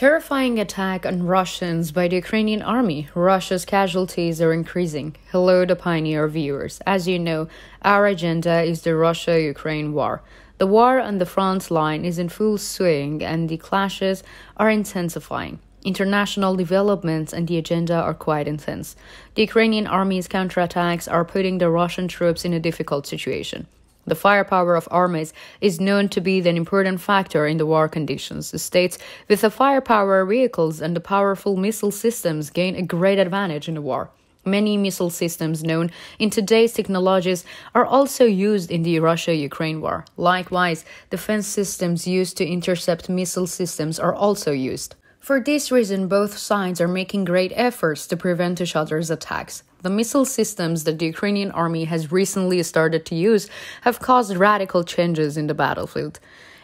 Terrifying attack on Russians by the Ukrainian army. Russia's casualties are increasing. Hello, the Pioneer viewers. As you know, our agenda is the Russia-Ukraine war. The war on the front line is in full swing and the clashes are intensifying. International developments and the agenda are quite intense. The Ukrainian army's counterattacks are putting the Russian troops in a difficult situation. The firepower of armies is known to be an important factor in the war conditions. The states with the firepower vehicles and the powerful missile systems gain a great advantage in the war. Many missile systems known in today's technologies are also used in the Russia-Ukraine war. Likewise, defense systems used to intercept missile systems are also used. For this reason, both sides are making great efforts to prevent each other's attacks. The missile systems that the Ukrainian army has recently started to use have caused radical changes in the battlefield.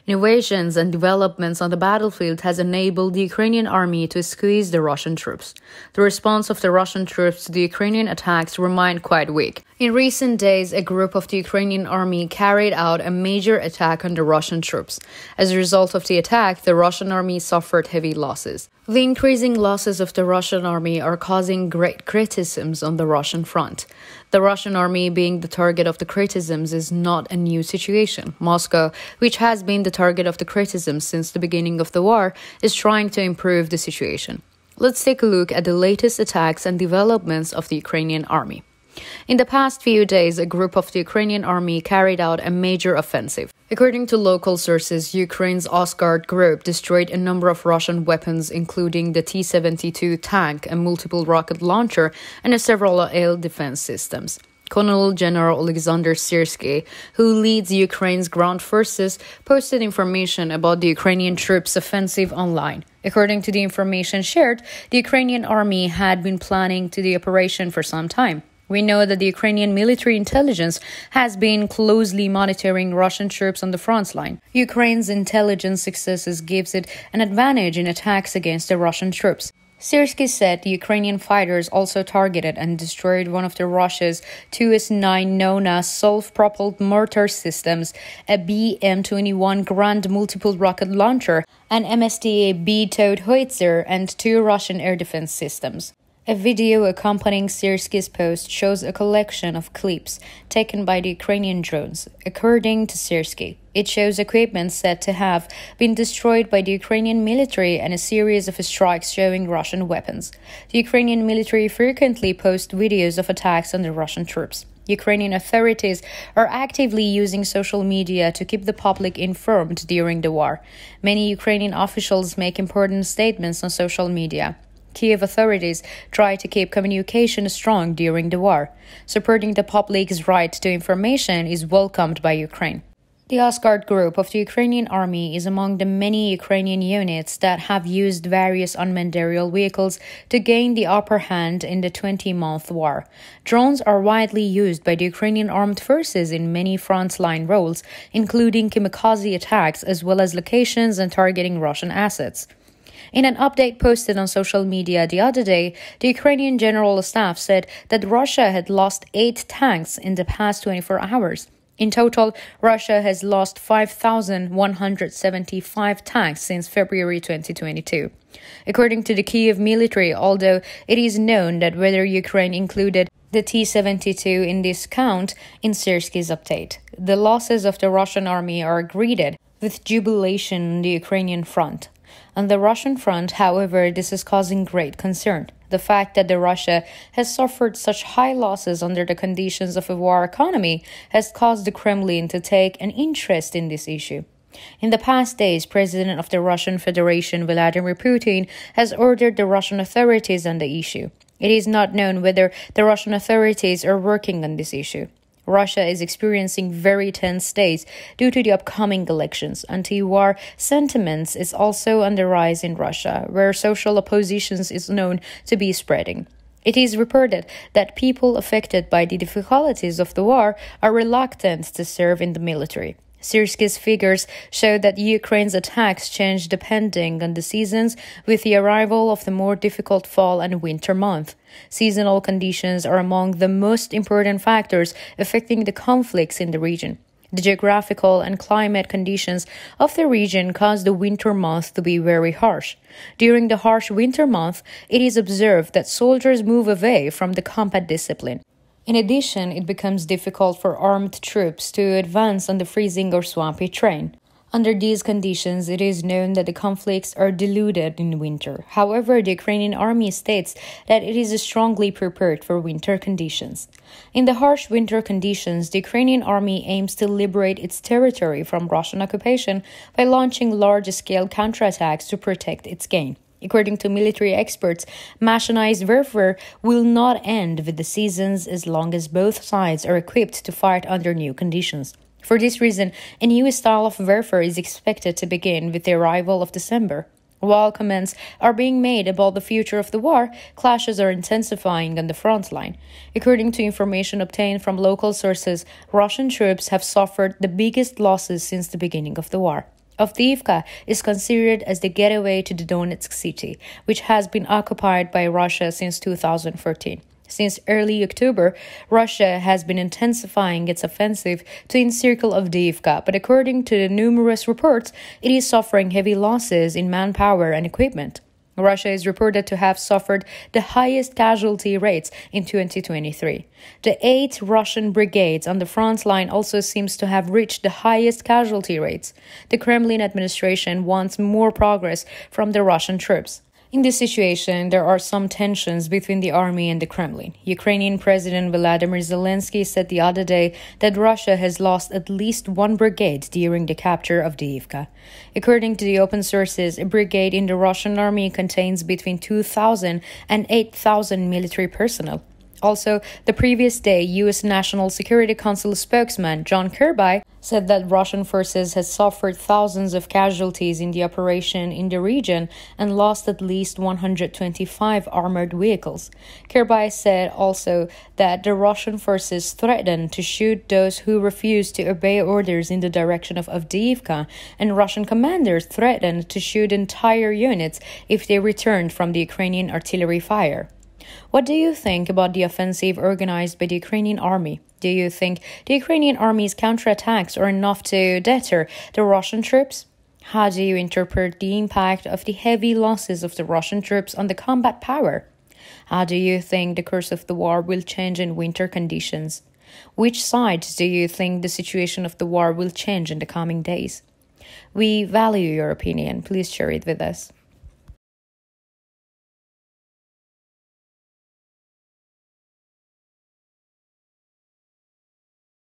Innovations and developments on the battlefield has enabled the Ukrainian army to squeeze the Russian troops. The response of the Russian troops to the Ukrainian attacks remained quite weak. In recent days, a group of the Ukrainian army carried out a major attack on the Russian troops. As a result of the attack, the Russian army suffered heavy losses. The increasing losses of the Russian army are causing great criticisms on the Russian front. The Russian army being the target of the criticisms is not a new situation. Moscow, which has been the target of the criticisms since the beginning of the war, is trying to improve the situation. Let's take a look at the latest attacks and developments of the Ukrainian army. In the past few days, a group of the Ukrainian army carried out a major offensive. According to local sources, Ukraine's Asgard group destroyed a number of Russian weapons, including the T-72 tank, a multiple rocket launcher, and several air defense systems. Colonel General Alexander Syrsky, who leads Ukraine's ground forces, posted information about the Ukrainian troops' offensive online. According to the information shared, the Ukrainian army had been planning the operation for some time. We know that the Ukrainian military intelligence has been closely monitoring Russian troops on the front line. Ukraine's intelligence successes gives it an advantage in attacks against the Russian troops. Syrsky said the Ukrainian fighters also targeted and destroyed one of the Russia's Tu-9 known as self-propelled mortar systems, a BM-21 Grand multiple rocket launcher, an MSTA-B towed howitzer, and 2 Russian air defense systems. A video accompanying Syrsky's post shows a collection of clips taken by the Ukrainian drones. According to Syrsky, it shows equipment said to have been destroyed by the Ukrainian military and a series of strikes showing Russian weapons. The Ukrainian military frequently posts videos of attacks on the Russian troops. Ukrainian authorities are actively using social media to keep the public informed during the war. Many Ukrainian officials make important statements on social media. Kiev authorities try to keep communication strong during the war. Supporting the public's right to information is welcomed by Ukraine. The Asgard group of the Ukrainian army is among the many Ukrainian units that have used various unmanned aerial vehicles to gain the upper hand in the 20-month war. Drones are widely used by the Ukrainian armed forces in many frontline roles, including kamikaze attacks as well as locations and targeting Russian assets. In an update posted on social media the other day, the Ukrainian General Staff said that Russia had lost 8 tanks in the past 24 hours. In total, Russia has lost 5,175 tanks since February 2022. According to the Kiev military, although it is known that whether Ukraine included the T-72 in this count in Syrsky's update, the losses of the Russian army are greeted with jubilation on the Ukrainian front. On the Russian front, however, this is causing great concern. The fact that Russia has suffered such high losses under the conditions of a war economy has caused the Kremlin to take an interest in this issue. In the past days, President of the Russian Federation Vladimir Putin has ordered the Russian authorities on the issue. It is not known whether the Russian authorities are working on this issue. Russia is experiencing very tense days due to the upcoming elections. Anti-war sentiments is also on the rise in Russia, where social opposition is known to be spreading. It is reported that people affected by the difficulties of the war are reluctant to serve in the military. Syrsky's figures show that Ukraine's attacks change depending on the seasons, with the arrival of the more difficult fall and winter month. Seasonal conditions are among the most important factors affecting the conflicts in the region. The geographical and climate conditions of the region cause the winter months to be very harsh. During the harsh winter month, it is observed that soldiers move away from the combat discipline. In addition, it becomes difficult for armed troops to advance on the freezing or swampy terrain. Under these conditions, it is known that the conflicts are diluted in winter. However, the Ukrainian army states that it is strongly prepared for winter conditions. In the harsh winter conditions, the Ukrainian army aims to liberate its territory from Russian occupation by launching large-scale counterattacks to protect its gain. According to military experts, mechanized warfare will not end with the seasons as long as both sides are equipped to fight under new conditions. For this reason, a new style of warfare is expected to begin with the arrival of December. While comments are being made about the future of the war, clashes are intensifying on the front line. According to information obtained from local sources, Russian troops have suffered the biggest losses since the beginning of the war. Avdiivka is considered as the gateway to the Donetsk city, which has been occupied by Russia since 2014. Since early October, Russia has been intensifying its offensive to encircle Avdiivka, but according to the numerous reports, it is suffering heavy losses in manpower and equipment. Russia is reported to have suffered the highest casualty rates in 2023. The 8 Russian brigades on the front line also seems to have reached the highest casualty rates. The Kremlin administration wants more progress from the Russian troops. In this situation, there are some tensions between the army and the Kremlin. Ukrainian President Volodymyr Zelensky said the other day that Russia has lost at least 1 brigade during the capture of Avdiivka. According to the open sources, a brigade in the Russian army contains between 2,000 and 8,000 military personnel. Also, the previous day, U.S. National Security Council spokesman John Kirby said that Russian forces had suffered thousands of casualties in the operation in the region and lost at least 125 armored vehicles. Kirby said also that the Russian forces threatened to shoot those who refused to obey orders in the direction of Avdiivka, and Russian commanders threatened to shoot entire units if they returned from the Ukrainian artillery fire. What do you think about the offensive organized by the Ukrainian army? Do you think the Ukrainian army's counterattacks are enough to deter the Russian troops? How do you interpret the impact of the heavy losses of the Russian troops on the combat power? How do you think the course of the war will change in winter conditions? Which side do you think the situation of the war will change in the coming days? We value your opinion. Please share it with us.